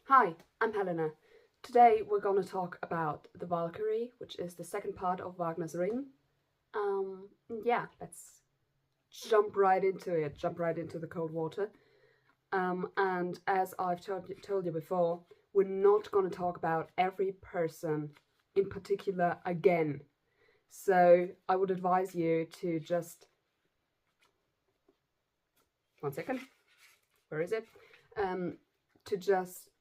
Hi, I'm Helena. Today we're going to talk about the Valkyrie, which is the second part of Wagner's Ring. Yeah, let's jump right into it, jump right into the cold water. And as I've told you before, we're not going to talk about every person in particular again. So I would advise you to just... One second. Where is it? To just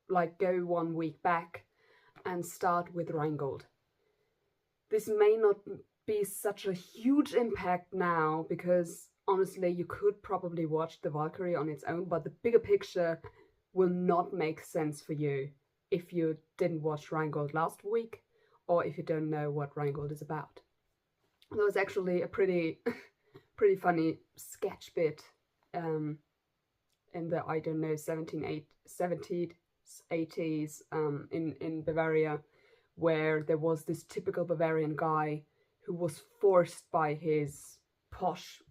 like go 1 week back and start with Rheingold. This may not be such a huge impact now because honestly you could probably watch the Valkyrie on its own, but the bigger picture will not make sense for you if you didn't watch Rheingold last week or if you don't know what Rheingold is about. There was actually a pretty funny sketch bit in the, I don't know, 70s, 80s in Bavaria, where there was this typical Bavarian guy who was forced by his posh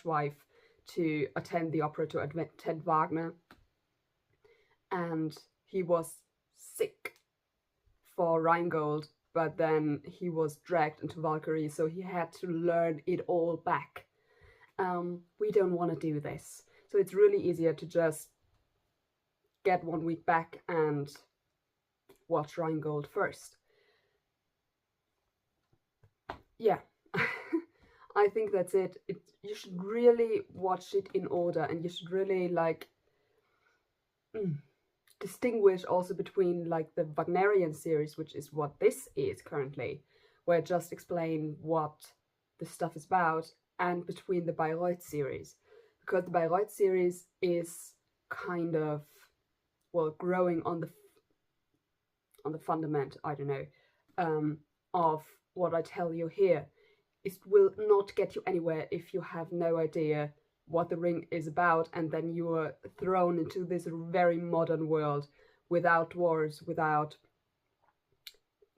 wife to attend the opera, to attend Wagner, and he was sick for Rheingold, but then he was dragged into Valkyrie, so he had to learn it all back. We don't want to do this, so it's really easier to just get 1 week back and watch Rheingold first. Yeah, I think that's it. You should really watch it in order, and you should really like distinguish also between like the Wagnerian series, which is what this is currently, where I just explain what the stuff is about, and between the Bayreuth series, because the Bayreuth series is kind of, well, growing on the fundament, I don't know, of what I tell you here. It will not get you anywhere if you have no idea what the ring is about, and then you are thrown into this very modern world without wars, without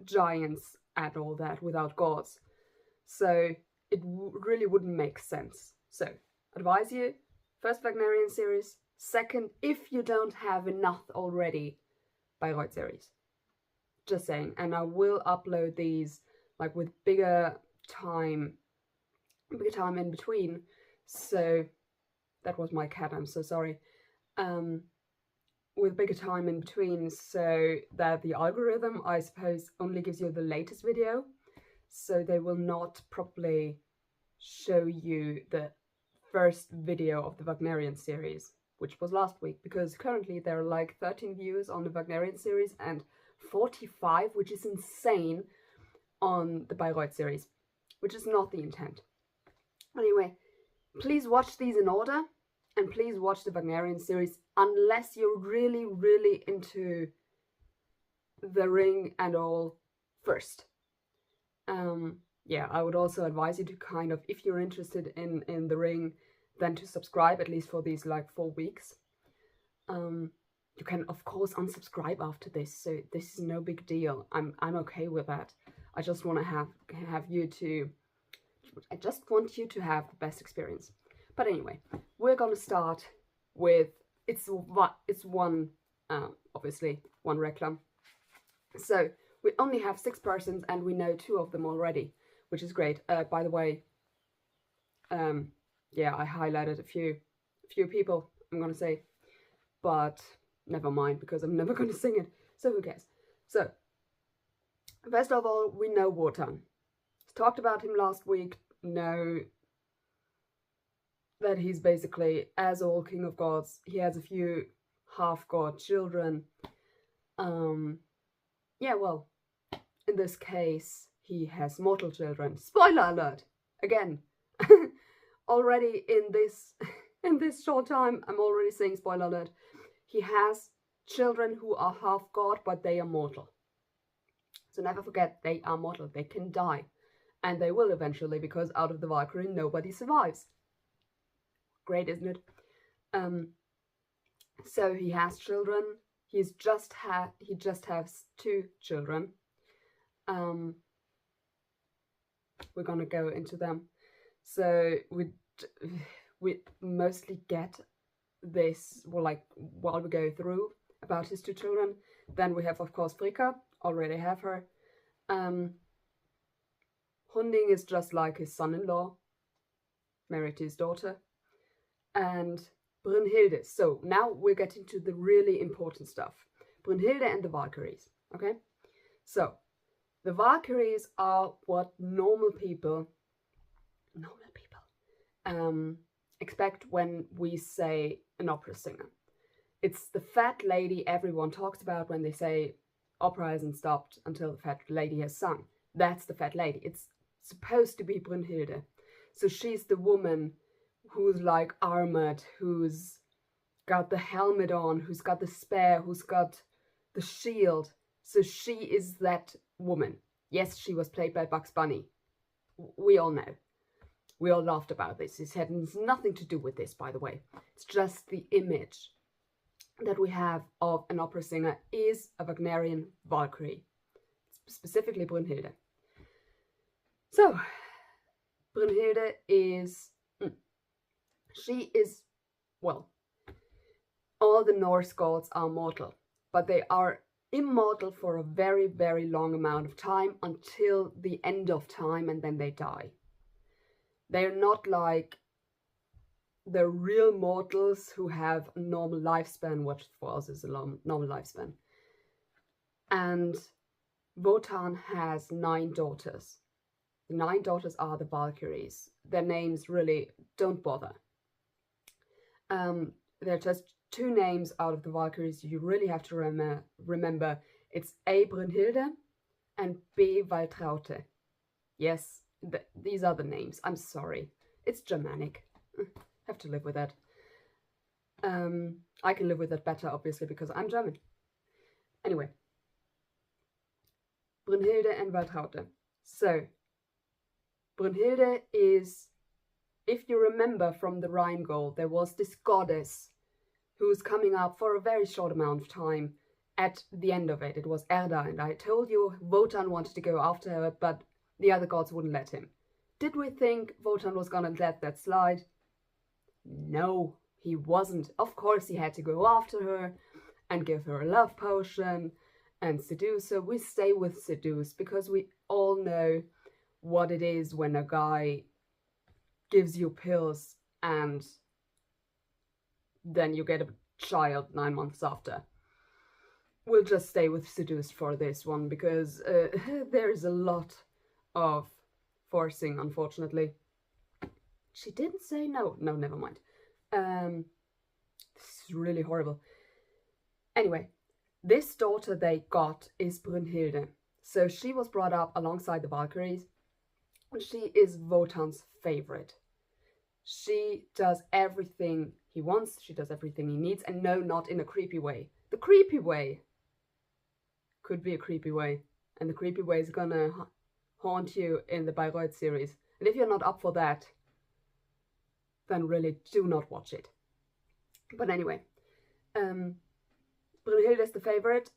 giants and all that, without gods. So it really wouldn't make sense. So advise you, first Wagnerian series, second, if you don't have enough already, Bayreuth series. Just saying. And I will upload these like with bigger time in between. So that was my cat, I'm so sorry. With bigger time in between, so that the algorithm, I suppose, only gives you the latest video, so they will not properly show you the first video of the Wagnerian series, which was last week, because currently there are like 13 views on the Wagnerian series and 45, which is insane, on the Bayreuth series, which is not the intent. Anyway, please watch these in order, and please watch the Wagnerian series unless you're really, really into the ring and all first. Yeah, I would also advise you to kind of, if you're interested in the ring, then to subscribe at least for these like 4 weeks. You can of course unsubscribe after this, so this is no big deal. I'm okay with that. I just want to have you to, I just want you to have the best experience. But anyway, we're gonna start with, it's one, obviously one reclam. So we only have 6 persons and we know 2 of them already, which is great. By the way, yeah, I highlighted a few people, I'm gonna say, but never mind, because I'm never gonna sing it, so who cares. So first of all, we know Wotan. Talked about him last week. Know that he's basically, as all king of gods, he has a few half-god children. Yeah, well, in this case, he has mortal children. Spoiler alert! Again. Already in this short time, I'm already saying spoiler alert. He has children who are half-god, but they are mortal. So never forget, they are mortal. They can die. And they will eventually, because out of the Valkyrie, nobody survives. Great, isn't it? So he has children. He just has 2 children. We're gonna go into them. So we mostly get this, well, like while we go through, about his 2 children. Then we have, of course, Fricka, already have her. Hunding is just like his son-in-law, married to his daughter. And Brunhilde. So now we're getting to the really important stuff. Brunhilde and the Valkyries, okay? So, the Valkyries are what normal people expect when we say an opera singer. It's the fat lady everyone talks about when they say opera hasn't stopped until the fat lady has sung. That's the fat lady. It's supposed to be Brunhilde. So she's the woman who's like armored, who's got the helmet on, who's got the spear, who's got the shield. So she is that woman. Yes, she was played by Bugs Bunny. We all know. We all laughed about this. It has nothing to do with this, by the way. It's just the image that we have of an opera singer is a Wagnerian Valkyrie, specifically Brunhilde. So, Brunhilde is, she is, well, all the Norse gods are mortal, but they are immortal for a very, very long amount of time until the end of time, and then they die. They're not like the real mortals who have a normal lifespan, which for us is a normal lifespan. And Wotan has 9 daughters. The 9 daughters are the Valkyries. Their names really don't bother. They're just 2 names out of the Valkyries you really have to remember. It's A. Brunhilde and B. Waltraute. Yes, these are the names. I'm sorry. It's Germanic. Have to live with that. I can live with that better, obviously, because I'm German. Anyway. Brunhilde and Waltraute. So, Brunhilde is, if you remember from the Rheingold, there was this goddess who was coming up for a very short amount of time. At the end of it, it was Erda, and I told you Wotan wanted to go after her, but the other gods wouldn't let him. Did we think Wotan was gonna let that slide? No, he wasn't. Of course he had to go after her and give her a love potion and seduce her. We stay with seduce because we all know what it is when a guy gives you pills and then you get a child 9 months after. We'll just stay with seduced for this one because there's a lot of forcing, unfortunately. She didn't say no. No, never mind. This is really horrible. Anyway, this daughter they got is Brunhilde. So she was brought up alongside the Valkyries. She is Wotan's favorite. She does everything he wants. She does everything he needs. And no, not in a creepy way. The creepy way could be a creepy way. And the creepy way is gonna haunt you in the Bayreuth series. And if you're not up for that, then really do not watch it. But anyway, Brunhilde is the favorite.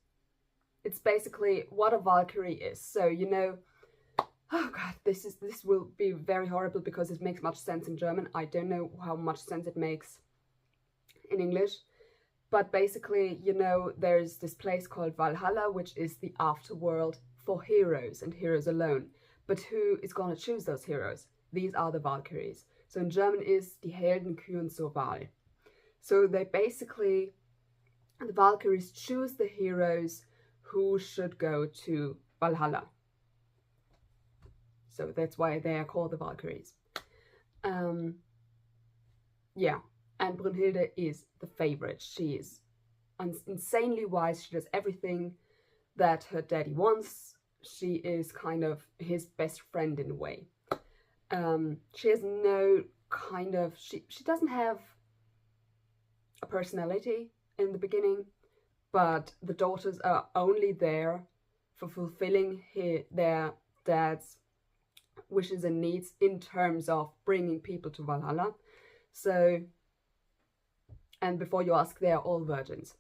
It's basically what a Valkyrie is. So, you know, oh god, this will be very horrible because it makes much sense in German. I don't know how much sense it makes in English. But basically, you know, there's this place called Valhalla, which is the afterworld for heroes and heroes alone. But who is going to choose those heroes? These are the Valkyries. So in German is die Helden küren zur Wahl. So they basically, the Valkyries choose the heroes who should go to Valhalla. So that's why they are called the Valkyries. Yeah, and Brunhilde is the favorite. She is insanely wise. She does everything that her daddy wants. She is kind of his best friend in a way. She has no kind of, she doesn't have a personality in the beginning, but the daughters are only there for fulfilling their dad's wishes and needs in terms of bringing people to Valhalla. So, and before you ask, they are all virgins.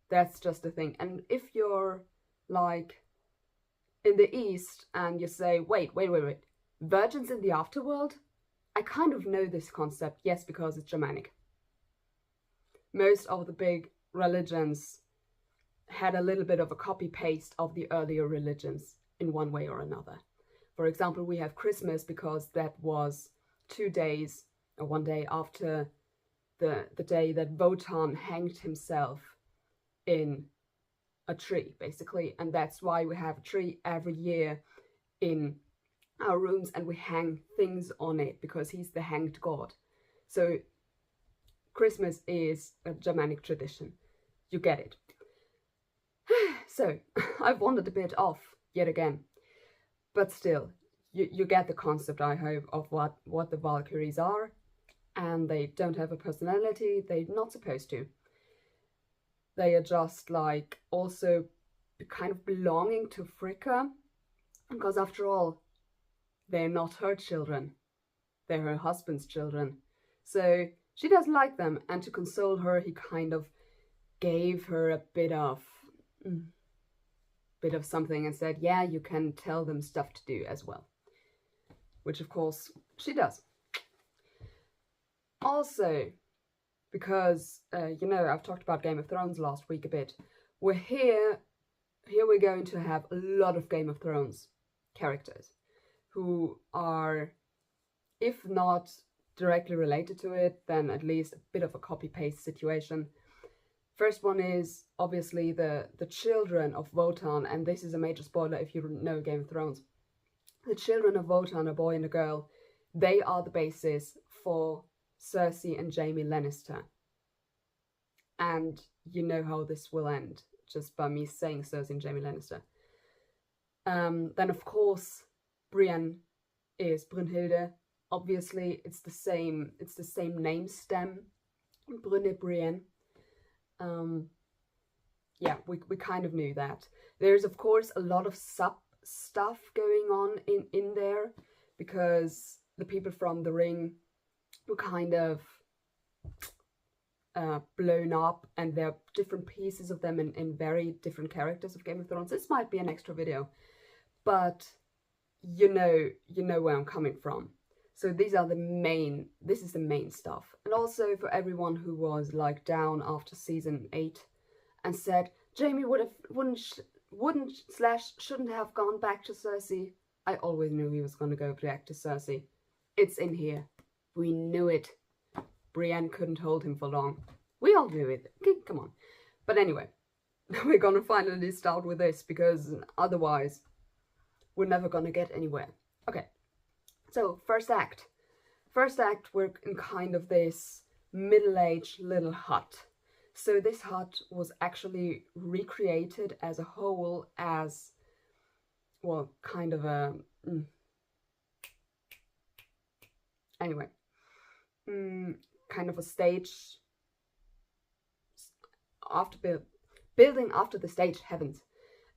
That's just the thing. And if you're like in the East and you say, wait, virgins in the afterworld? I kind of know this concept, yes, because it's Germanic. Most of the big religions had a little bit of a copy-paste of the earlier religions in one way or another. For example, we have Christmas because that was 2 days or 1 day after the day that Wotan hanged himself in a tree, basically. And that's why we have a tree every year in our rooms, and we hang things on it because he's the hanged god. So Christmas is a Germanic tradition. You get it. So I've wandered a bit off yet again, but still, you get the concept, I hope, of what the Valkyries are. And they don't have a personality. They're not supposed to. They are just like also kind of belonging to Fricka, because after all, they're not her children. They're her husband's children. So she doesn't like them, and to console her, he kind of gave her a bit of something and said, yeah, you can tell them stuff to do as well. Which of course she does. Also, because, you know, I've talked about Game of Thrones last week a bit. Here we're going to have a lot of Game of Thrones characters who are, if not directly related to it, then at least a bit of a copy-paste situation. First one is obviously the children of Wotan, and this is a major spoiler if you know Game of Thrones. The children of Wotan, a boy and a girl, they are the basis for Cersei and Jaime Lannister. And you know how this will end, just by me saying Cersei and Jaime Lannister. Then of course, Brienne is Brunhilde. Obviously, it's the same name stem, Brunne, Brienne. Yeah, we kind of knew that. There's of course a lot of sub stuff going on in there, because the people from the Ring were kind of blown up, and there are different pieces of them in very different characters of Game of Thrones. This might be an extra video, but you know where I'm coming from. So this is the main stuff. And also for everyone who was like down after season 8 and said Jaime shouldn't have gone back to Cersei. I always knew he was going to go back to Cersei. It's in here. We knew it. Brienne couldn't hold him for long. We all knew it. Okay, come on. But anyway, we're going to finally start with this, because otherwise we're never going to get anywhere. Okay, so first act. First act, we're in kind of this middle-aged little hut. So this hut was actually recreated as a whole as, well, kind of a... Anyway. Kind of a stage... building after the stage, heavens.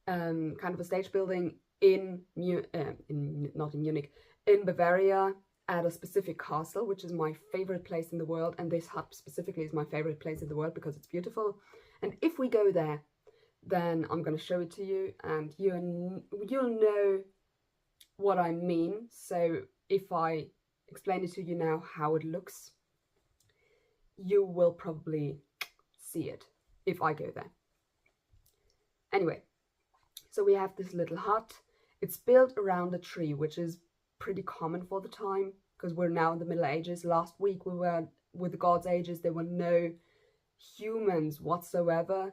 Kind of a stage building not in Munich, in Bavaria, at a specific castle, which is my favorite place in the world, and this hut specifically is my favorite place in the world because it's beautiful. And if we go there, then I'm going to show it to you, and you'll know what I mean. So if I explain it to you now how it looks, you will probably see it if I go there. Anyway, so we have this little hut. It's built around a tree, which is pretty common for the time, because we're now in the Middle Ages. Last week we were with the God's Ages. There were no humans whatsoever.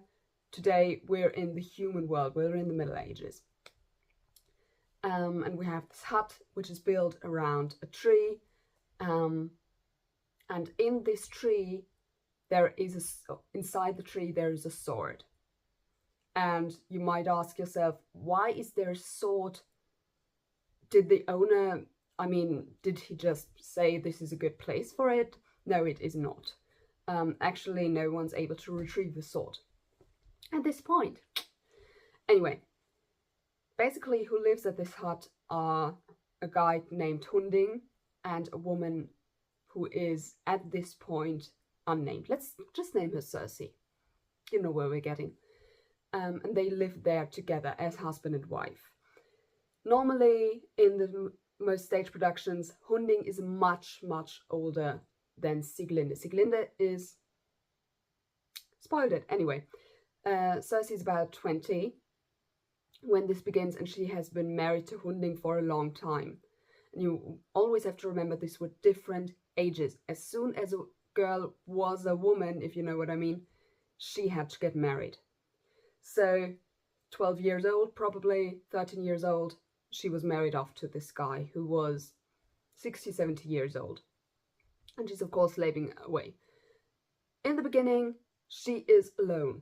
Today we're in the human world. We're in the Middle Ages. And we have this hut, which is built around a tree. And in this tree, inside the tree, there is a sword. And you might ask yourself, why is there a sword? Did the owner, did he just say this is a good place for it? No, it is not. Actually, no one's able to retrieve the sword at this point. Anyway, basically who lives at this hut are a guy named Hunding and a woman who is at this point unnamed. Let's just name her Cersei. You know where we're getting. And they live there together as husband and wife. Normally, in the most stage productions, Hunding is much, much older than Sieglinde. Sieglinde is spoiled it. Anyway, Cersei's about 20 when this begins, and she has been married to Hunding for a long time. And you always have to remember this were different ages. As soon as a girl was a woman, if you know what I mean, she had to get married. So 12 years old, probably 13 years old, she was married off to this guy who was 60, 70 years old. And she's of course slaving away. In the beginning, she is alone.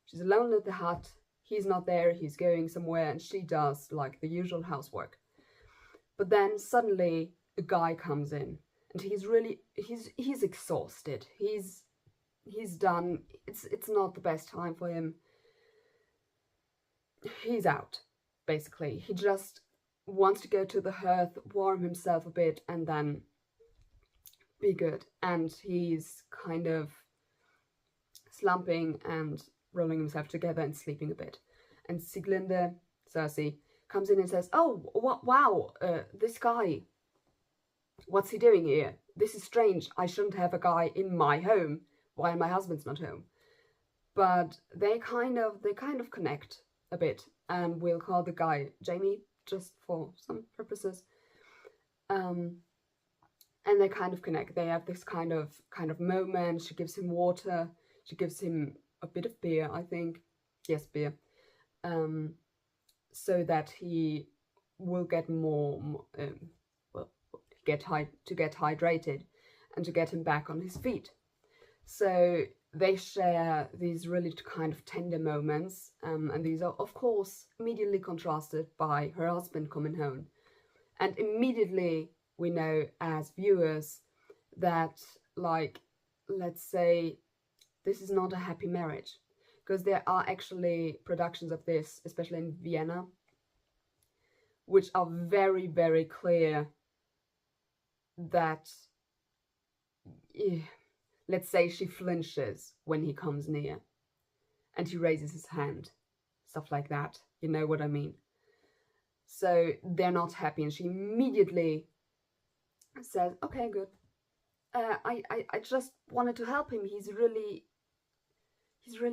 She's alone at the hut. He's not there, he's going somewhere, and she does like the usual housework. But then suddenly a guy comes in, and he's exhausted. He's done. It's not the best time for him. He's out, basically. He just wants to go to the hearth, warm himself a bit, and then be good. And he's kind of slumping and rolling himself together and sleeping a bit. And Sieglinde, Cersei, comes in and says, "Oh, wow, this guy, what's he doing here? This is strange. I shouldn't have a guy in my home while my husband's not home." But they kind of connect a bit, and we'll call the guy Jamie just for some purposes. And they kind of connect. They have this kind of moment. She gives him water. She gives him a bit of beer, I think. Yes, beer. So that he will get get hydrated, and to get him back on his feet. So they share these really kind of tender moments, and these are of course immediately contrasted by her husband coming home. And immediately we know as viewers that, like, let's say this is not a happy marriage, because there are actually productions of this, especially in Vienna, which are very, very clear that, let's say she flinches when he comes near and he raises his hand, stuff like that, you know what I mean. So they're not happy, and she immediately says, "Okay, good. I just wanted to help him. He's really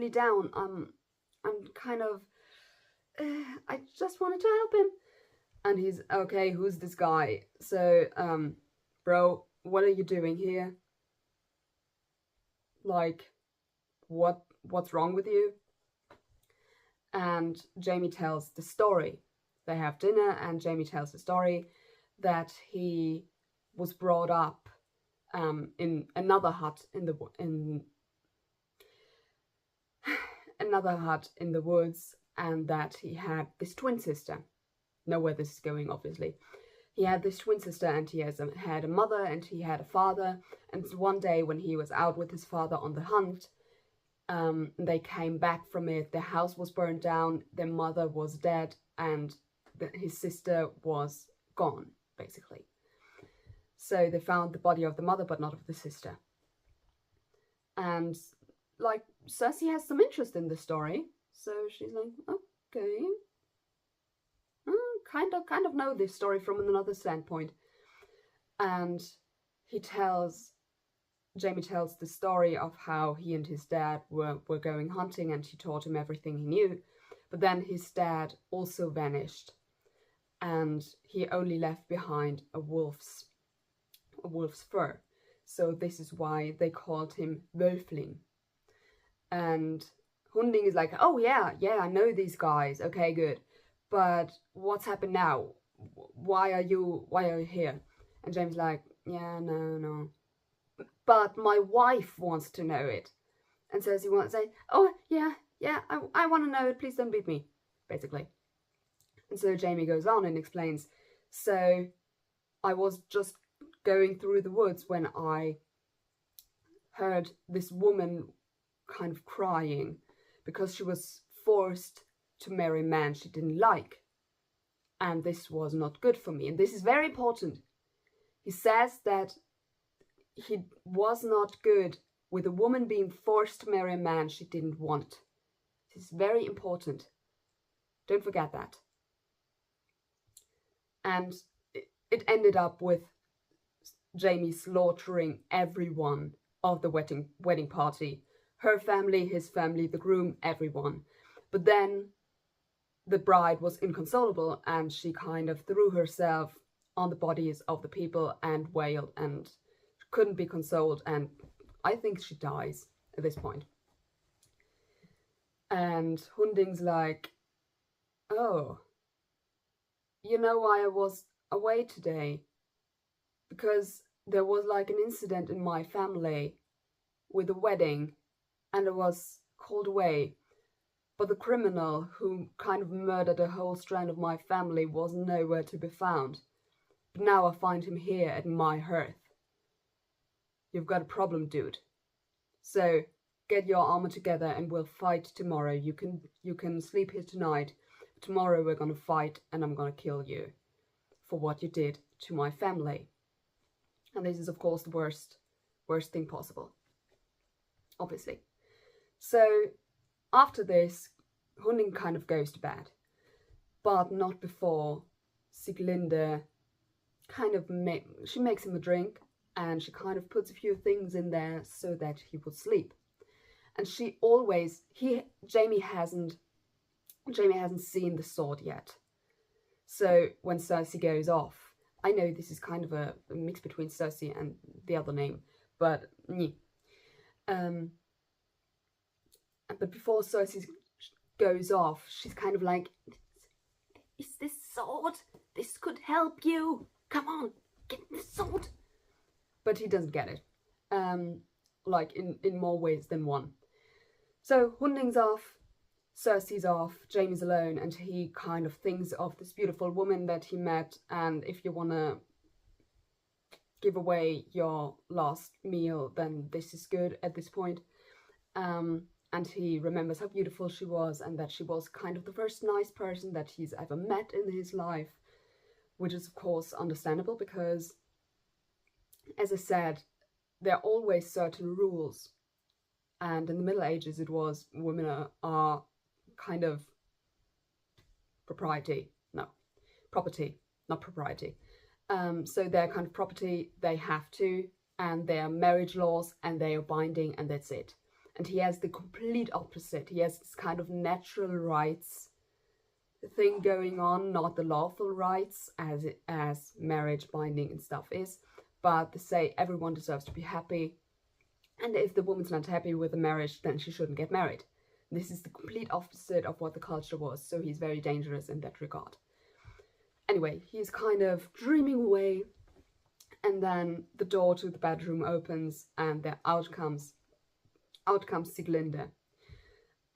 down. I'm kind of, I just wanted to help him." And he's, "Okay, who's this guy? So, bro, what are you doing here? Like, what's wrong with you?" And Jamie tells the story. They have dinner, and Jamie tells the story that he was brought up in another hut in another hut in the woods, and that he had this twin sister. Know where this is going, obviously. He had this twin sister, and he had a mother, and he had a father. And one day when he was out with his father on the hunt, they came back from it. Their house was burned down, their mother was dead, and his sister was gone, basically. So they found the body of the mother, but not of the sister. And, like, Cersei has some interest in the story, so she's like, okay, kind of know this story from another standpoint. And Jamie tells the story of how he and his dad were going hunting, and she taught him everything he knew. But then his dad also vanished, and he only left behind a wolf's fur. So this is why they called him Wölfling. And Hunding is like, "Oh yeah, I know these guys. Okay, good. But what's happened now? Why are you here?" And James like, "Yeah, no. But my wife wants to know it." And says he wants to say, "Oh yeah, I want to know it. Please don't beat me," basically. And so Jamie goes on and explains, "So I was just going through the woods when I heard this woman kind of crying because she was forced to marry a man she didn't like. And this was not good for me." And this is very important. He says that he was not good with a woman being forced to marry a man she didn't want. This is very important. Don't forget that. And it ended up with Jamie slaughtering everyone of the wedding party her family, his family, the groom, everyone. But then the bride was inconsolable, and she kind of threw herself on the bodies of the people and wailed and couldn't be consoled, and I think she dies at this point. And Hunding's like, oh, you know why I was away today? Because there was like an incident in my family with a wedding, and I was called away. But the criminal who kind of murdered a whole strand of my family was nowhere to be found. But now I find him here at my hearth. You've got a problem, dude. So get your armor together and we'll fight tomorrow. You can sleep here tonight. Tomorrow we're gonna fight and I'm gonna kill you for what you did to my family. And this is of course the worst thing possible, obviously. So after this, Hunding kind of goes to bed, but not before Sieglinde kind of she makes him a drink, and she kind of puts a few things in there so that he would sleep. And she always, Jamie hasn't seen the sword yet. So when Cersei goes off, I know this is kind of a mix between Cersei and the other name, but but before Cersei goes off, she's kind of like, is this sword? This could help you. Come on, get the sword. But he doesn't get it, like in more ways than one. So Hunding's off, Cersei's off, Jaime's alone, and he kind of thinks of this beautiful woman that he met, and if you want to give away your last meal, then this is good at this point. And he remembers how beautiful she was, and that she was kind of the first nice person that he's ever met in his life, which is of course understandable because, as I said, there are always certain rules, and in the Middle Ages it was women are kind of property, not property. So they're kind of property, they have to, and they are marriage laws, and they are binding, and that's it. And he has the complete opposite. He has this kind of natural rights thing going on, not the lawful rights as marriage binding and stuff is, but they say everyone deserves to be happy, and if the woman's not happy with the marriage, then she shouldn't get married. This is the complete opposite of what the culture was, so he's very dangerous in that regard. Anyway, he's kind of dreaming away, and then the door to the bedroom opens, and out comes Sieglinde.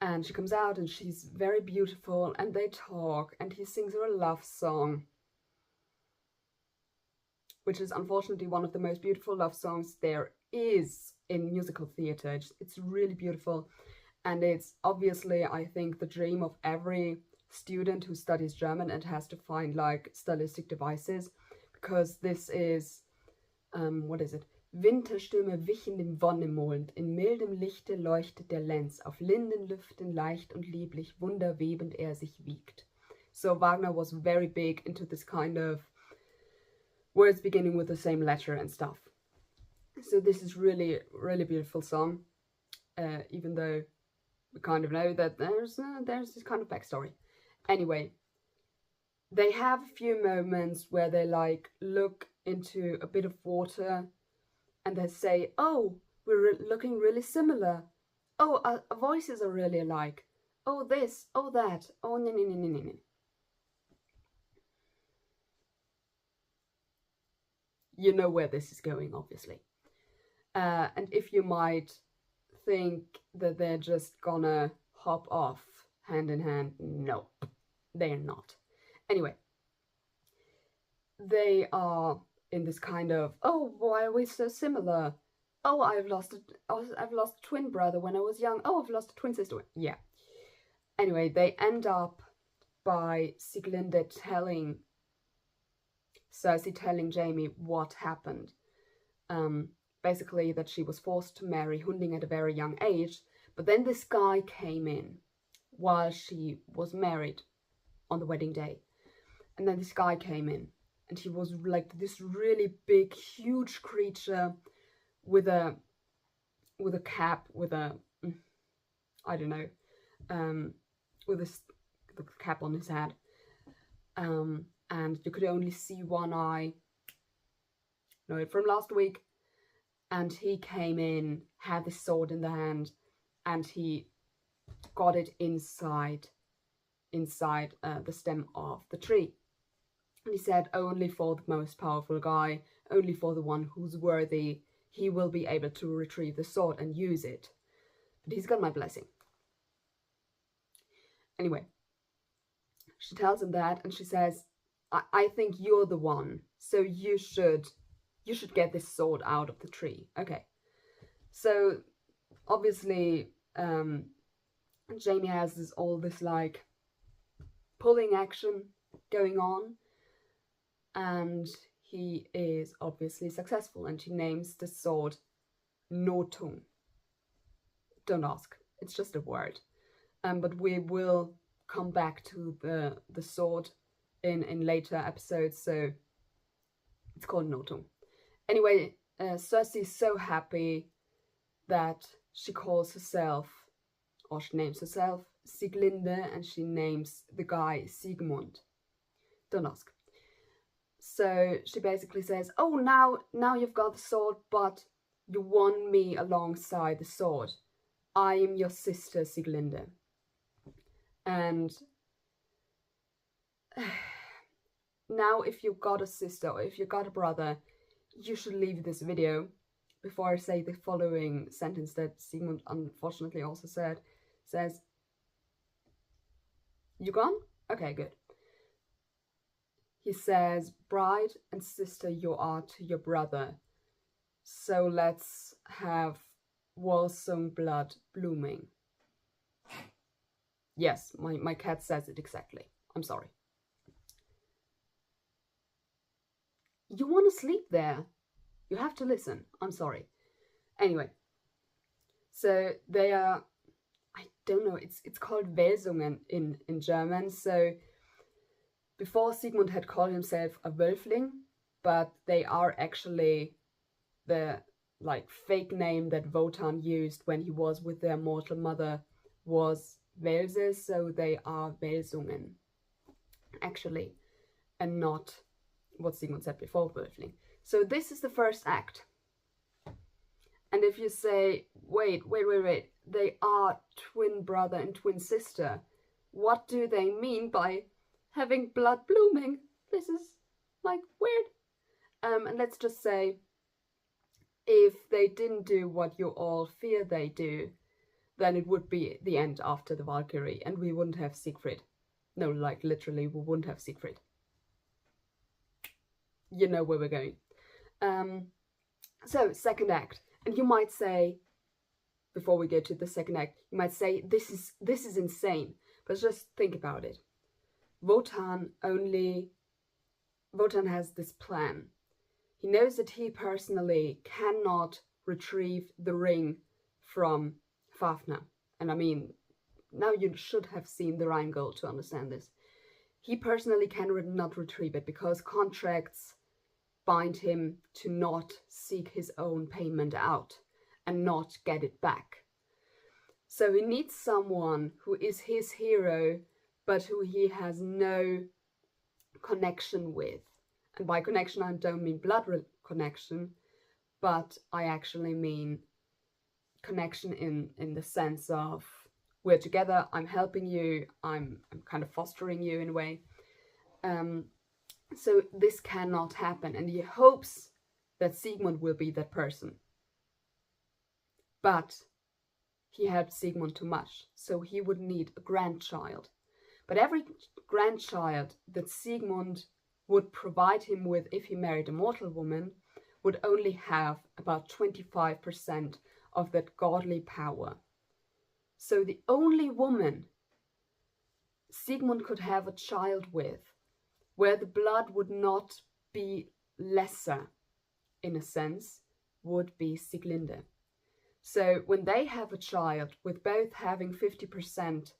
And she comes out, and she's very beautiful, and they talk, and he sings her a love song, which is unfortunately one of the most beautiful love songs there is in musical theatre. It's really beautiful, and it's obviously, I think, the dream of every student who studies German and has to find like stylistic devices, because this is, what is it? Winterstürme wichen dem Wonnemond, in mildem Lichte leuchtet der Lenz, auf Lindenlüften leicht und lieblich, wunderwebend sich wiegt. So Wagner was very big into this kind of words beginning with the same letter and stuff. So this is really, really beautiful song, even though we kind of know that there's this kind of backstory. Anyway, they have a few moments where they like look into a bit of water, and they say, oh, we're looking really similar. Oh, our voices are really alike. Oh, this, oh, that. Oh, no. You know where this is going, obviously. And if you might think that they're just gonna hop off hand in hand, no, they're not. Anyway, they are in this kind of, oh, why are we so similar? Oh, I've lost a twin brother when I was young. Oh, I've lost a twin sister. Yeah. Anyway, they end up by Sieglinde telling Cersei, telling Jaime what happened. Basically that she was forced to marry Hunding at a very young age, but then this guy came in while she was married on the wedding day. And then this guy came in, and he was like this really big, huge creature with a cap, with a I don't know, with the cap on his head. And you could only see one eye. Know it from last week. And he came in, had the sword in the hand, and he got it inside the stem of the tree. And he said, only for the most powerful guy, only for the one who's worthy, he will be able to retrieve the sword and use it. But he's got my blessing. Anyway, she tells him that, and she says, I think you're the one, so you should get this sword out of the tree. Okay. So obviously Jamie has all this like pulling action going on, and he is obviously successful, and he names the sword Notung. Don't ask, it's just a word. But we will come back to the sword in later episodes, so it's called Notung. Anyway, Cersei is so happy that she calls herself, or she names herself Sieglinde, and she names the guy Sigmund. Don't ask. So she basically says, oh, now you've got the sword, but you won me alongside the sword. I am your sister, Sieglinde. And now if you've got a sister or if you've got a brother, you should leave this video before I say the following sentence that Sigmund unfortunately also says, you gone? Okay, good. He says, bride and sister you are to your brother, so let's have Walsung blood blooming. Yes, my cat says it exactly. I'm sorry. You want to sleep there? You have to listen. I'm sorry. Anyway, so they are, I don't know, it's called Welsungen in German. So before Sigmund had called himself a Wölfling, but they are actually the like fake name that Wotan used when he was with their mortal mother was Welse, so they are Welsungen actually, and not what Sigmund said before, Wölfling. So this is the first act. And if you say, wait, they are twin brother and twin sister, what do they mean by having blood blooming? This is like weird. And let's just say, if they didn't do what you all fear they do, then it would be the end after the Valkyrie, and we wouldn't have Siegfried. No, like literally, we wouldn't have Siegfried. You know where we're going. So, second act. And you might say, before we go to the second act, you might say, this is insane. But just think about it. Wotan has this plan. He knows that he personally cannot retrieve the ring from Fafnir. And I mean, now you should have seen the Rheingold to understand this. He personally cannot retrieve it because contracts bind him to not seek his own payment out and not get it back. So he needs someone who is his hero, but who he has no connection with. And by connection, I don't mean blood connection, but I actually mean connection in the sense of we're together, I'm helping you, I'm kind of fostering you in a way. So this cannot happen, and he hopes that Sigmund will be that person. But he helped Sigmund too much, so he would need a grandchild. But every grandchild that Sigmund would provide him with if he married a mortal woman would only have about 25% of that godly power. So the only woman Sigmund could have a child with, where the blood would not be lesser, in a sense, would be Sieglinde. So when they have a child with both having 50%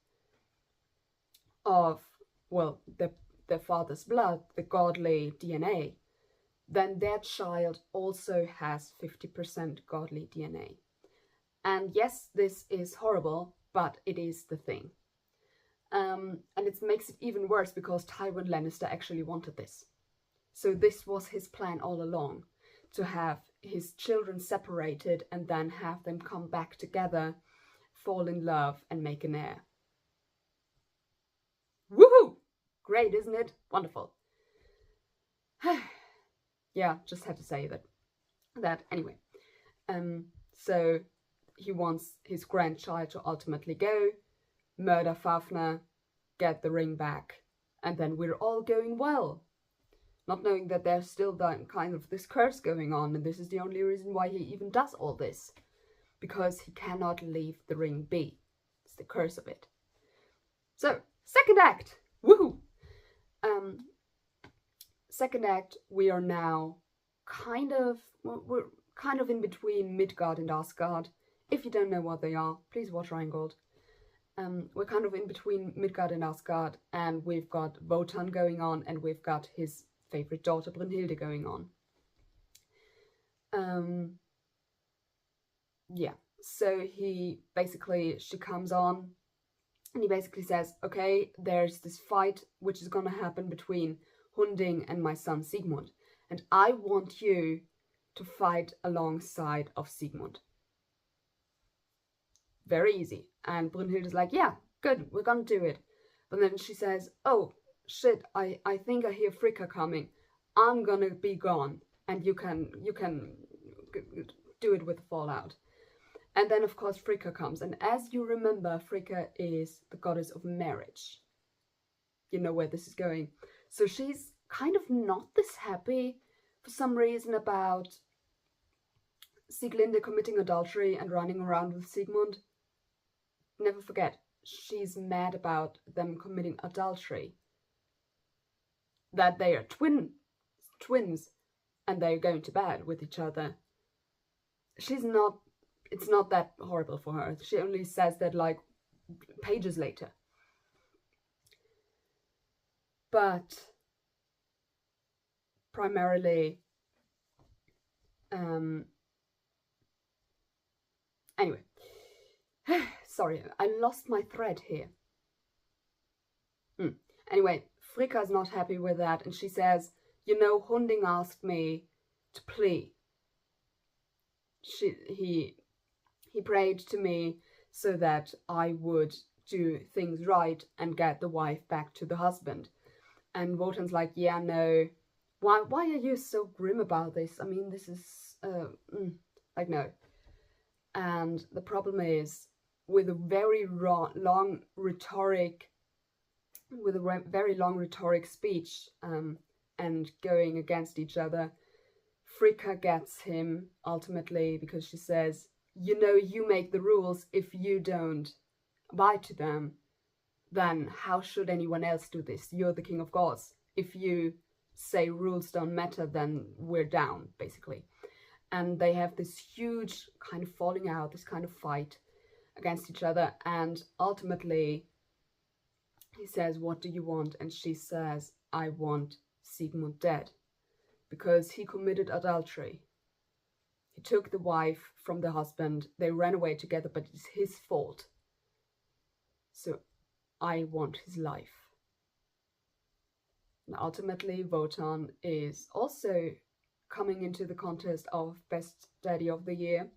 of, well, their father's blood, the godly DNA, then their child also has 50% godly DNA. And yes, this is horrible, but it is the thing. And it makes it even worse because Tywin Lannister actually wanted this. So this was his plan all along, to have his children separated and then have them come back together, fall in love and make an heir. Woohoo! Great, isn't it? Wonderful. Yeah, just had to say that anyway. So he wants his grandchild to ultimately go, murder Fafnir, get the ring back, and then we're all going well. Not knowing that there's still that kind of this curse going on, and this is the only reason why he even does all this. Because he cannot leave the ring be. It's the curse of it. So, second act! Woohoo! Second act, we are now we're kind of in between Midgard and Asgard. If you don't know what they are, please watch Rheingold. We're kind of in between Midgard and Asgard, and we've got Wotan going on, and we've got his favorite daughter Brunhilde going on. Yeah, so she comes on, and he basically says, okay, there's this fight which is gonna happen between Hunding and my son Sigmund, and I want you to fight alongside of Sigmund. Very easy. And Brunhilde's like, yeah, good, we're gonna do it. But then she says, oh, shit, I think I hear Fricka coming. I'm gonna be gone, and you can do it with the fallout. And then, of course, Fricka comes. And as you remember, Fricka is the goddess of marriage. You know where this is going. So she's kind of not this happy for some reason about Sieglinde committing adultery and running around with Sigmund. Never forget, she's mad about them committing adultery. That they are twins and they're going to bed with each other. It's not that horrible for her. She only says that like pages later. But primarily, anyway, sorry, I lost my thread here. Anyway, Fricka's not happy with that, and she says, you know, Hunding asked me to plea. He prayed to me so that I would do things right and get the wife back to the husband. And Wotan's like, yeah, no. Why are you so grim about this? I mean, this is, like, no. And the problem is, with a very long rhetoric speech and going against each other, Fricka gets him ultimately because she says, you know, you make the rules. If you don't abide to them, then how should anyone else do this? You're the king of gods. If you say rules don't matter, then we're down, basically. And they have this huge kind of falling out, this kind of fight against each other. And ultimately, he says, what do you want? And she says, I want Sigmund dead, because he committed adultery. He took the wife from the husband. They ran away together, but it's his fault. So I want his life. And ultimately, Wotan is also coming into the contest of Best Daddy of the Year,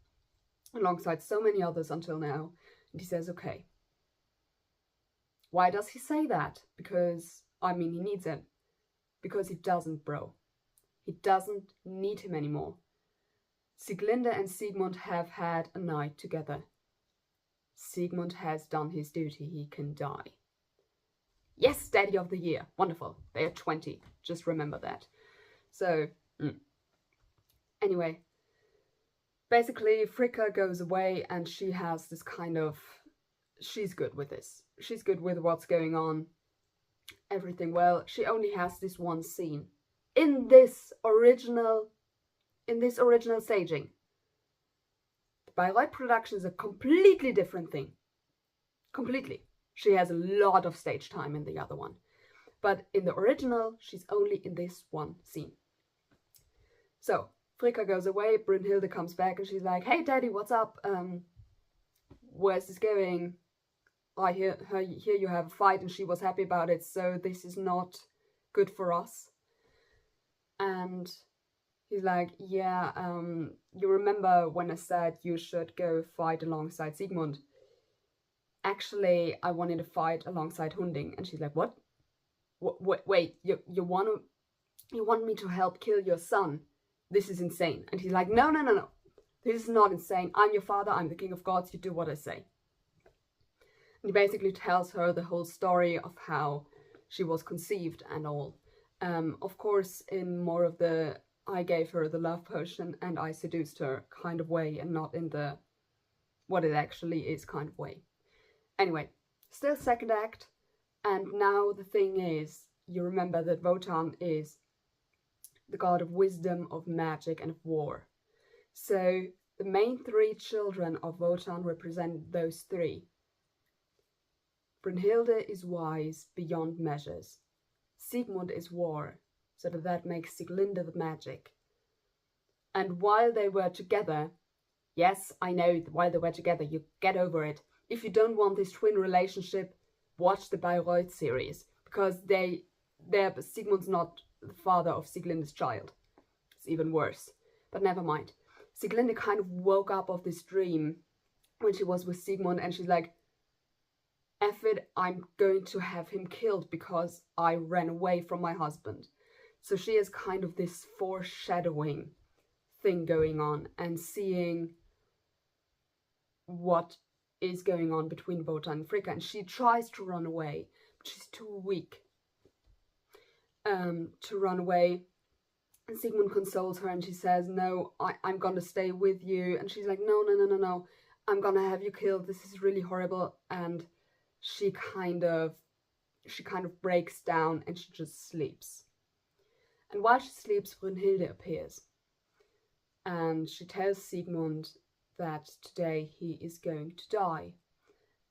alongside so many others until now. And he says, okay. Why does he say that? Because, I mean, he needs it. Because he doesn't, bro. He doesn't need him anymore. Sieglinde and Sigmund have had a night together. Sigmund has done his duty. He can die. Yes, Daddy of the Year. Wonderful. They are 20. Just remember that. So, anyway. Basically, Fricka goes away and she has this kind of... She's good with this. She's good with what's going on. Everything well. She only has this one scene. In this original staging. The Bayreuth production is a completely different thing. Completely. She has a lot of stage time in the other one. But in the original, she's only in this one scene. So, Fricka goes away, Brunhilde comes back and she's like, hey Daddy, what's up? Where's this going? hear you have a fight, and she was happy about it, so this is not good for us. And he's like, yeah, you remember when I said you should go fight alongside Sigmund? Actually, I wanted to fight alongside Hunding. And she's like, what? Wait, you want me to help kill your son? This is insane. And he's like, no. This is not insane. I'm your father. I'm the king of gods. You do what I say. And he basically tells her the whole story of how she was conceived and all. Of course, in more of the I gave her the love potion and I seduced her kind of way, and not in the what it actually is kind of way. Anyway, still second act. And now the thing is, you remember that Wotan is the god of wisdom, of magic, and of war. So the main three children of Wotan represent those three. Brunhilde is wise beyond measures. Sigmund is war, so that makes Sieglinde the magic. And while they were together, yes, I know, while they were together, you get over it. If you don't want this twin relationship, watch the Bayreuth series, because Sigmund's not the father of Sieglinde's child. It's even worse. But never mind. Sieglinde kind of woke up of this dream when she was with Sigmund, and she's like, F it, I'm going to have him killed because I ran away from my husband. So she has kind of this foreshadowing thing going on, and seeing what is going on between Wotan and Fricka, and she tries to run away, but she's too weak to run away. And Sigmund consoles her, and she says, no, I'm gonna stay with you. And she's like, no, I'm gonna have you killed, this is really horrible. And she kind of breaks down, and she just sleeps. And while she sleeps, Brunhilde appears, and she tells Sigmund that today he is going to die,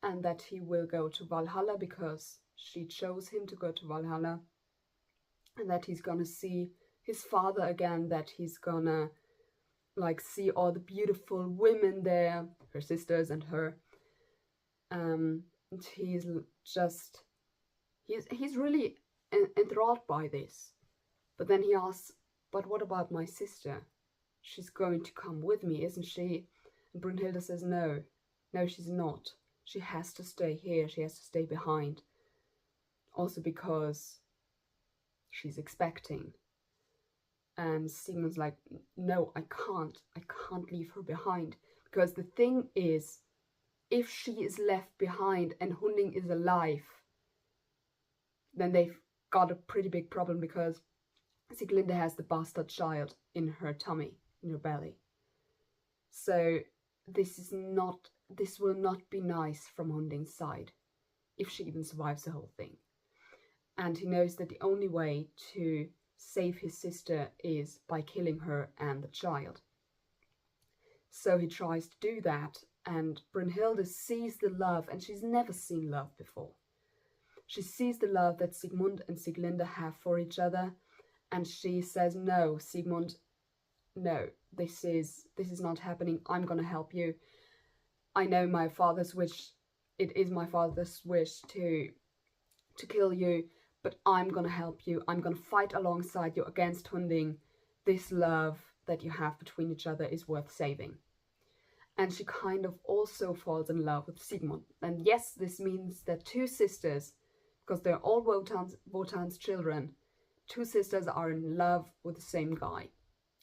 and that he will go to Valhalla because she chose him to go to Valhalla, and that he's gonna see his father again, that he's gonna like see all the beautiful women there, her sisters and her, and he's really enthralled by this. But then he asks, but what about my sister? She's going to come with me, isn't she? And Brunhilde says, no, she's not. She has to stay here. She has to stay behind. Also because she's expecting. And Sigmund's like, no, I can't leave her behind. Because the thing is, if she is left behind and Hunding is alive, then they've got a pretty big problem, because Sieglinde has the bastard child in her tummy, in her belly. So this will not be nice from Hunding's side, if she even survives the whole thing. And he knows that the only way to save his sister is by killing her and the child. So he tries to do that, and Brunhilde sees the love, and she's never seen love before. She sees the love that Sigmund and Sieglinde have for each other, and she says, no, Sigmund, no, this is not happening. I'm gonna help you. I know my father's wish, it is my father's wish to kill you, but I'm gonna help you. I'm gonna fight alongside you against Hunding. This love that you have between each other is worth saving. And she kind of also falls in love with Sigmund. And yes, this means that two sisters, because they're all Wotan's children, two sisters are in love with the same guy.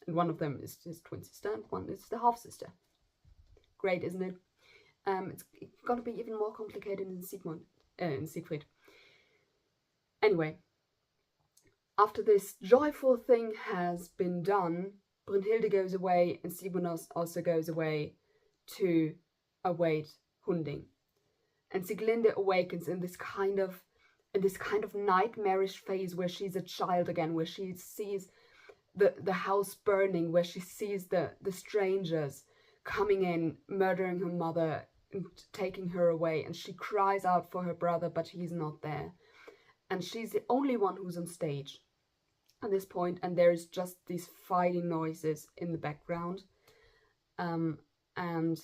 And one of them is his twin sister, and one is the half-sister. Great, isn't it? It's gonna be even more complicated in Siegfried. Anyway, after this joyful thing has been done, Brunhilde goes away, and Sigmund also goes away to await Hunding. And Sieglinde awakens in this kind of nightmarish phase where she's a child again, where she sees the house burning, where she sees the strangers coming in, murdering her mother, and taking her away, and she cries out for her brother, but he's not there. And she's the only one who's on stage at this point, and there's just these fighting noises in the background. And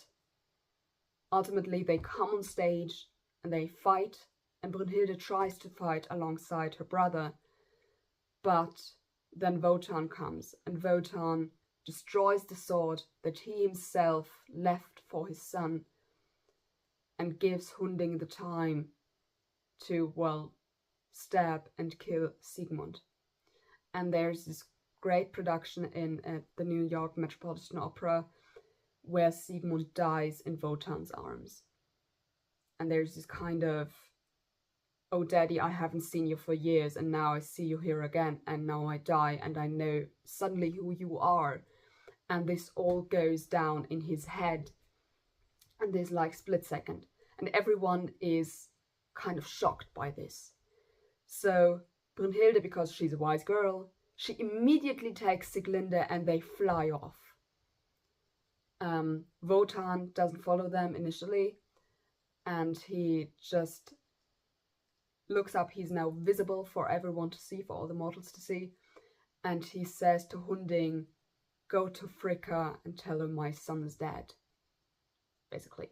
ultimately they come on stage, and they fight, and Brunhilde tries to fight alongside her brother, but then Wotan comes, and Wotan destroys the sword that he himself left for his son, and gives Hunding the time to, well, stab and kill Siegmund. And there's this great production in the New York Metropolitan Opera where Siegmund dies in Wotan's arms. And there's this kind of, oh daddy, I haven't seen you for years, and now I see you here again, and now I die, and I know suddenly who you are. And this all goes down in his head, and this like split second. And everyone is kind of shocked by this. So Brunhilde, because she's a wise girl, she immediately takes Sieglinde and they fly off. Wotan doesn't follow them initially, and he just looks up. He's now visible for everyone to see, for all the mortals to see, and he says to Hunding, go to Fricka and tell her my son's dead, basically.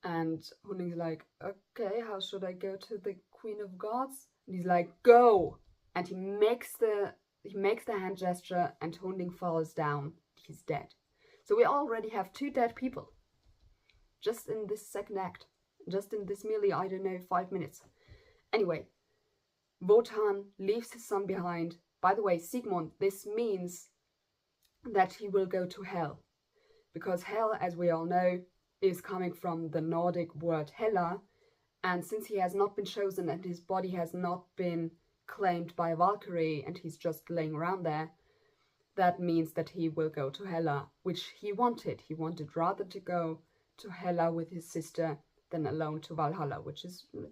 And Hunding's like, okay, how should I go to the Queen of Gods? And he's like, go! And he makes the hand gesture, and Hunding falls down. He's dead. So we already have 2 dead people. Just in this second act. Just in this merely, I don't know, 5 minutes. Anyway, Wotan leaves his son behind. By the way, Siegmund, this means that he will go to hell. Because hell, as we all know, is coming from the Nordic word Hela, and since he has not been chosen and his body has not been claimed by a Valkyrie and he's just laying around there, that means that he will go to Hela, which he wanted. He wanted rather to go to Hela with his sister than alone to Valhalla,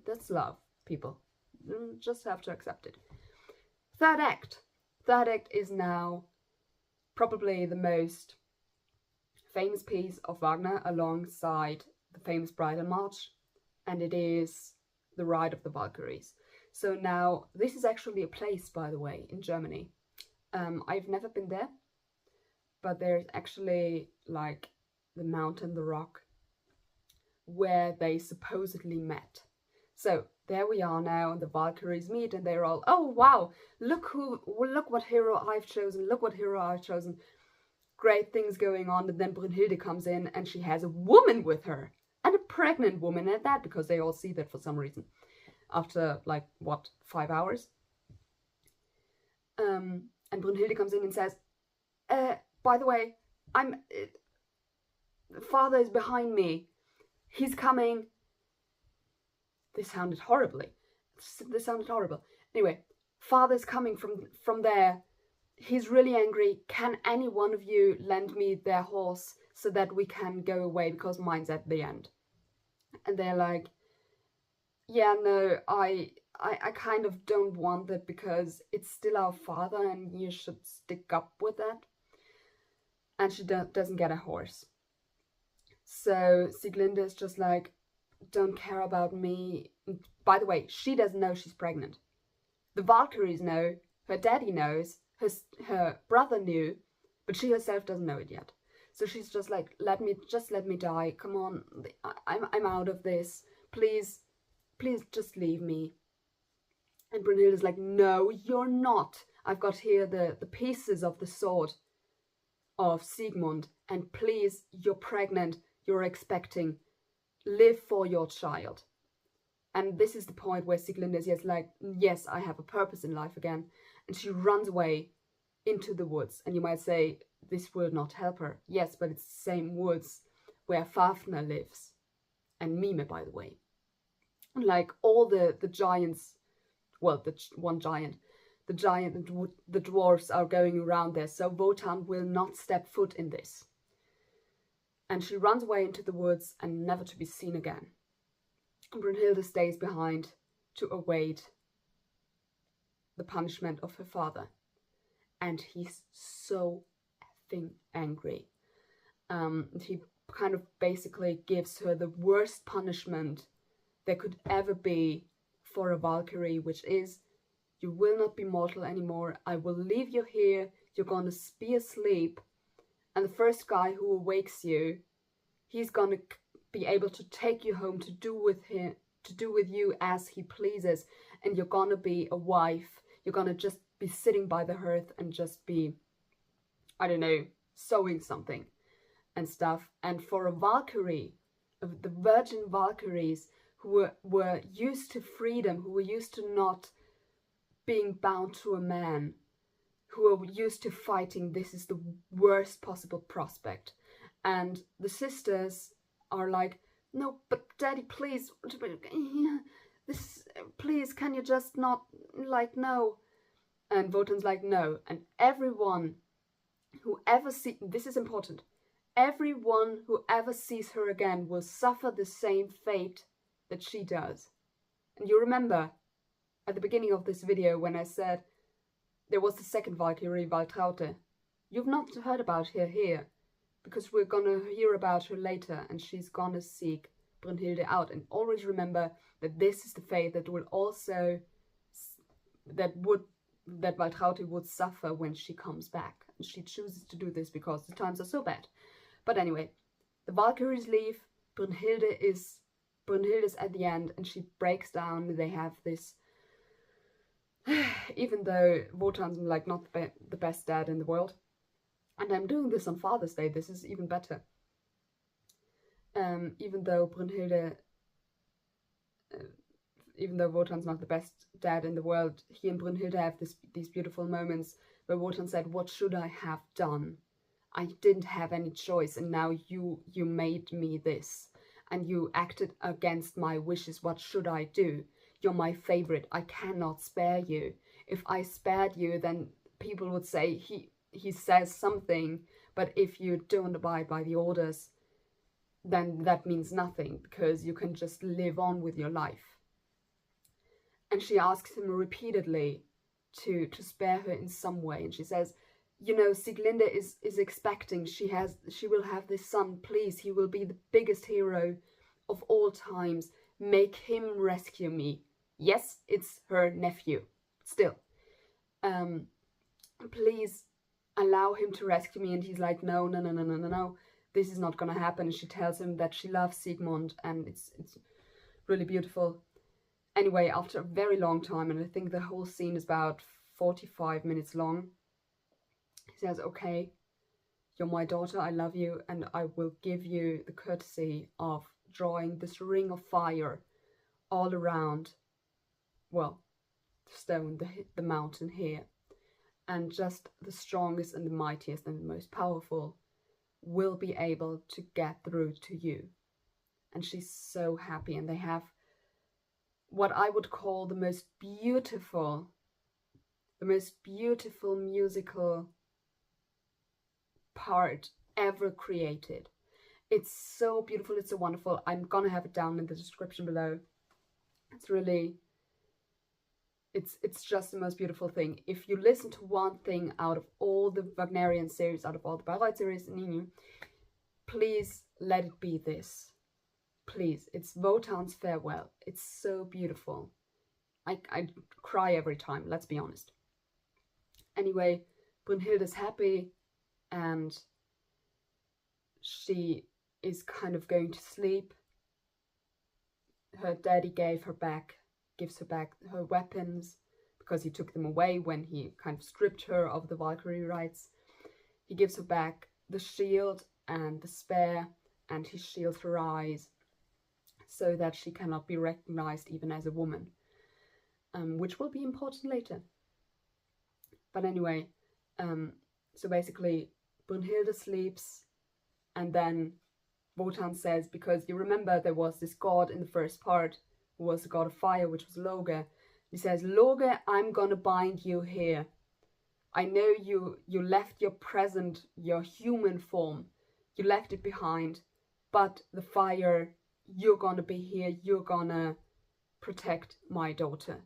that's love, people. You just have to accept it. Third act. Third act is now probably the most famous piece of Wagner alongside the famous Bridal March, and it is the Ride of the Valkyries. So now, this is actually a place, by the way, in Germany. I've never been there, but there's actually like the mountain, the rock, where they supposedly met. So there we are now, and the Valkyries meet, and they're all, oh wow, look what hero I've chosen, look what hero I've chosen. Great things going on, and then Brunhilde comes in and she has a woman with her, and a pregnant woman at that, because they all see that for some reason after like what, 5 hours. And Brunhilde comes in and says, by the way, father is behind me, he's coming. This sounded horrible. Anyway, father's coming from there. He's really angry. Can any one of you lend me their horse so that we can go away, because mine's at the end? And they're like, yeah, no, I kind of don't want that, because it's still our father and you should stick up with that. And she doesn't get a horse. So Sieglinde is just like, don't care about me. By the way, she doesn't know she's pregnant. The Valkyries know, her daddy knows, her brother knew, but she herself doesn't know it yet. So she's just like, let me die. Come on, I'm out of this. Please just leave me. And Brunhilde's like, no, you're not. I've got here the pieces of the sword of Siegmund, and please, you're pregnant, you're expecting. Live for your child. And this is the point where Sieglinde is like, yes, I have a purpose in life again. And she runs away into the woods. And you might say, this will not help her. Yes, but it's the same woods where Fafner lives. And Mime, by the way. Like all the giants, well, the dwarves are going around there. So Wotan will not step foot in this. And she runs away into the woods and never to be seen again. Brunhilde stays behind to await the punishment of her father. And he's so effing angry. He kind of basically gives her the worst punishment there could ever be for a Valkyrie, which is, you will not be mortal anymore. I will leave you here. You're gonna be asleep. And the first guy who awakes you, he's gonna be able to take you home to do with you as he pleases, and you're gonna be a wife. You're gonna just be sitting by the hearth and just be, I don't know, sewing something and stuff. And for a Valkyrie, the virgin Valkyries who were used to freedom, who were used to not being bound to a man, who were used to fighting, this is the worst possible prospect. And the sisters are like, no, but daddy, please, this, please, can you just not, like, no. And Wotan's like, no. And everyone who ever sees, this is important, everyone who ever sees her again will suffer the same fate that she does. And you remember at the beginning of this video when I said there was the second Valkyrie, Valtraute. You've not heard about her here, because we're gonna hear about her later, and she's gonna seek Brunhilde out. And always remember that this is the fate that will also, that Valtraute would suffer when she comes back. And she chooses to do this because the times are so bad. But anyway, the Valkyries leave, Brunhilde is at the end, and she breaks down. They have this, even though Wotan's like not the best dad in the world, and I'm doing this on Father's Day, this is even better. Even though Wotan's not the best dad in the world, he and Brunhilde have these beautiful moments where Wotan said, what should I have done? I didn't have any choice, and now you made me this, and you acted against my wishes. What should I do? You're my favorite. I cannot spare you. If I spared you, then people would say he says something, but if you don't abide by the orders, then that means nothing, because you can just live on with your life. And she asks him repeatedly to spare her in some way, and she says, you know, Sieglinde is expecting, she will have this son, please, he will be the biggest hero of all times, make him rescue me. Yes, it's her nephew, still. Please allow him to rescue me. And he's like, no, this is not gonna happen. And she tells him that she loves Sigmund, and it's really beautiful. Anyway, after a very long time, and I think the whole scene is about 45 minutes long, he says, okay, you're my daughter, I love you, and I will give you the courtesy of drawing this ring of fire all around, well, the stone, the mountain here. And just the strongest and the mightiest and the most powerful will be able to get through to you. And she's so happy, and they have what I would call the most beautiful musical part ever created. It's so beautiful, it's so wonderful. I'm gonna have it down in the description below. It's really, it's just the most beautiful thing. If you listen to one thing out of all the Wagnerian series, out of all the Bayreuth series, please let it be this. Please, it's Wotan's farewell. It's so beautiful. I cry every time, let's be honest. Anyway, Brunhilde's happy, and she is kind of going to sleep. Her daddy gives her back her weapons, because he took them away when he kind of stripped her of the Valkyrie rights. He gives her back the shield and the spear, and he shields her eyes so that she cannot be recognized even as a woman, which will be important later. But anyway, so basically Brunhilde sleeps, and then Wotan says, because you remember there was this god in the first part who was the god of fire, which was Loge. He says, Loge, I'm gonna bind you here. I know you left your human form, you left it behind, but the fire, you're gonna be here, you're gonna protect my daughter.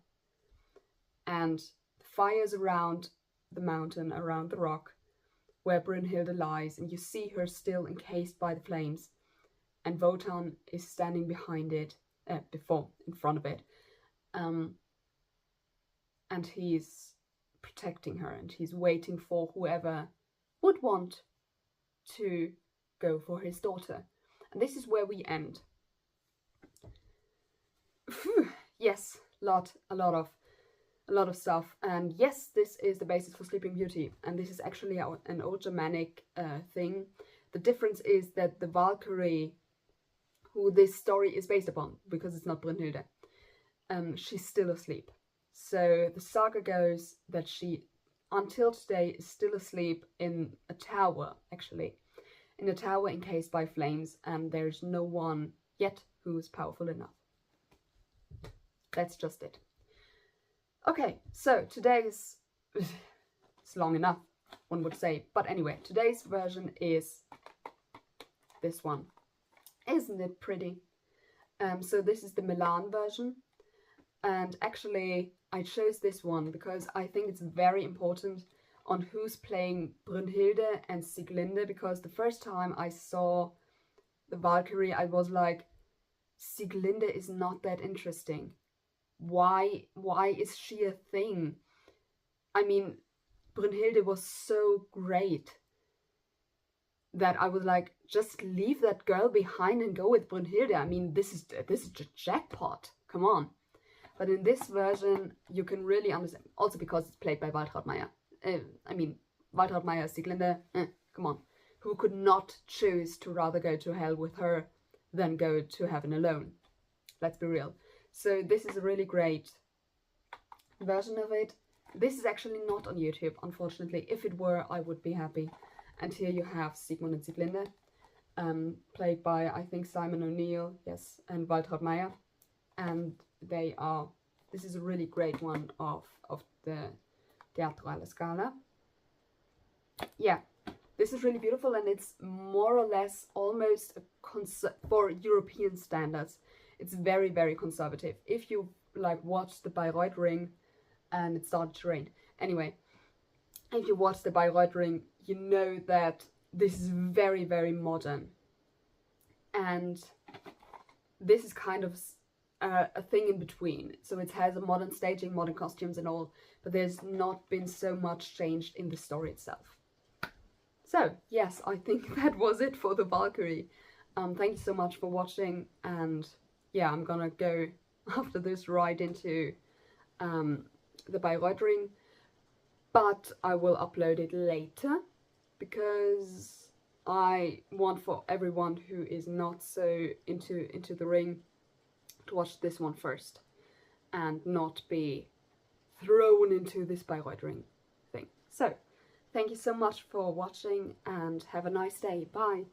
And the fire's around the mountain, around the rock where Brunhilde lies, and you see her still encased by the flames, and Wotan is standing behind it, in front of it, and he's protecting her, and he's waiting for whoever would want to go for his daughter. this is where we end. Yes, a lot of stuff. And yes, this is the basis for Sleeping Beauty, and this is actually an old Germanic thing. The difference is that the Valkyrie, who this story is based upon, because it's not Brünnhilde, she's still asleep. So the saga goes that she, until today, is still asleep in a tower, actually. In a tower encased by flames, and there's no one yet who is powerful enough. That's just it. Okay, so today's... it's long enough, one would say. But anyway, today's version is this one. Isn't it pretty? So this is the Milan version. And actually, I chose this one because I think it's very important on who's playing Brünnhilde and Sieglinde, because the first time I saw the Valkyrie, I was like, Sieglinde is not that interesting. Why is she a thing? I mean, Brünnhilde was so great that I was like, just leave that girl behind and go with Brünnhilde. I mean, this is a jackpot. Come on. But in this version, you can really understand, also because it's played by Waltraud Meier. I mean, Waltraud Meier, Sieglinde, come on. Who could not choose to rather go to hell with her than go to heaven alone? Let's be real. So this is a really great version of it. This is actually not on YouTube, unfortunately. If it were, I would be happy. And here you have Siegmund and Sieglinde, played by, I think, Simon O'Neill, yes, and Waltraud Meier. And they are, this is a really great one of the Teatro alla Scala. Yeah, this is really beautiful, and it's more or less almost for European standards. It's very, very conservative. If you like watch the Bayreuth Ring, and it started to rain. Anyway, if you watch the Bayreuth Ring, you know that this is very, very modern. And this is kind of a thing in between. So it has a modern staging, modern costumes and all, but there's not been so much changed in the story itself. So yes, I think that was it for the Valkyrie. Thank you so much for watching, and yeah, I'm gonna go after this right into the Bayreuth Ring, but I will upload it later because I want for everyone who is not so into the ring to watch this one first and not be thrown into this Bayreuth Ring thing. So, thank you so much for watching and have a nice day. Bye!